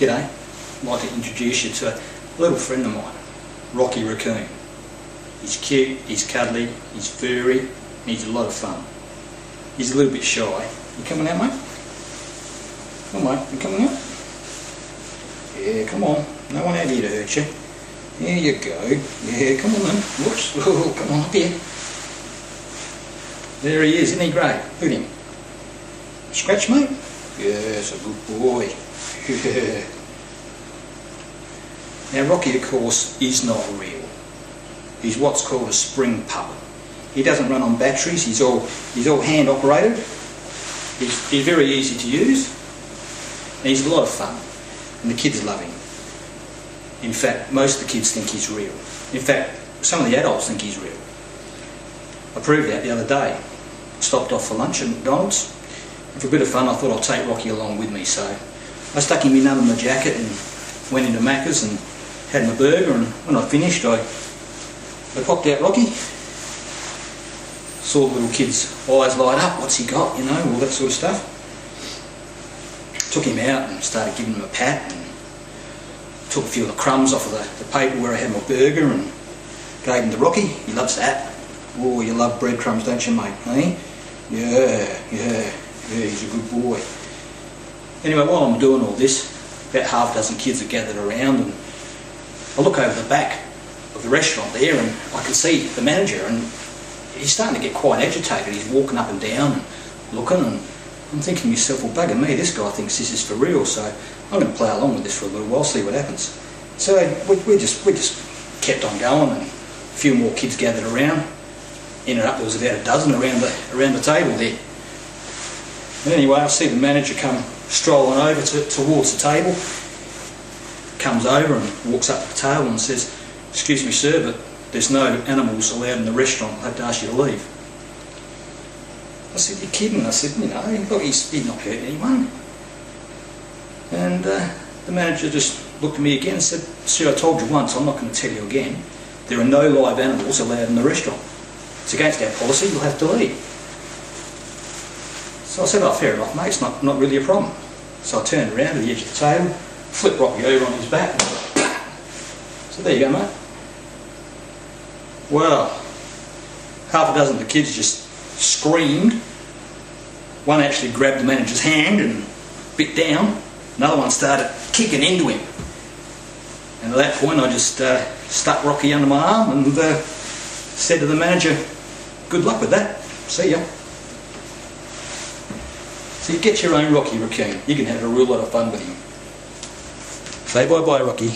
G'day, I'd like to introduce you to a little friend of mine, Rocky Raccoon. He's cute, he's cuddly, he's furry, and he's a lot of fun. He's a little bit shy. You coming out, mate? Come on, mate, you coming out? Yeah, come on. No one out here to hurt you. There you go. Yeah, come on then. Whoops. Oh, come on up here. There he is, isn't he great? Look at him. Scratch, mate? Yes, a good boy. Now Rocky, of course, is not real. He's what's called a spring puppet. He doesn't run on batteries. He's all hand operated. He's very easy to use. And he's a lot of fun. And the kids love him. In fact, most of the kids think he's real. In fact, some of the adults think he's real. I proved that the other day. Stopped off for lunch at McDonald's. And for a bit of fun, I thought I'd take Rocky along with me. So I stuck him in under my jacket and went into Macca's and had my burger. And when I finished, I popped out Rocky. Saw the little kid's eyes light up. What's he got? You know, all that sort of stuff. Took him out and started giving him a pat. And took a few of the crumbs off of the paper where I had my burger and gave him to Rocky. He loves that. Oh, you love breadcrumbs, don't you, mate? Eh? Yeah, he's a good boy. Anyway, while I'm doing all this, about half a dozen kids are gathered around, and I look over the back of the restaurant there, and I can see the manager, and he's starting to get quite agitated. He's walking up and down and looking, and I'm thinking to myself, well, bugger me, this guy thinks this is for real, so I'm going to play along with this for a little while, see what happens. So we just kept on going, and a few more kids gathered around. Ended up there was about a dozen around the table there. And anyway, I see the manager come strolling over towards the table. Comes over and walks up to the table and says, "Excuse me, sir, but there's no animals allowed in the restaurant. I have to ask you to leave." I said, "You're kidding?" I said, "You know, look, he's not hurting anyone." And the manager just looked at me again and said, "Sir, I told you once, I'm not going to tell you again. There are no live animals allowed in the restaurant. It's against our policy, you'll have to leave." So I said, "Oh, fair enough, mate, it's not really a problem." So I turned around to the edge of the table, flipped Rocky over on his back. So there you go, mate. Well, half a dozen of the kids just screamed. One actually grabbed the manager's hand and bit down. Another one started kicking into him. And at that point I just stuck Rocky under my arm and said to the manager, "Good luck with that. See ya." So you get your own Rocky Raccoon. You can have a real lot of fun with him. Say bye-bye, Rocky.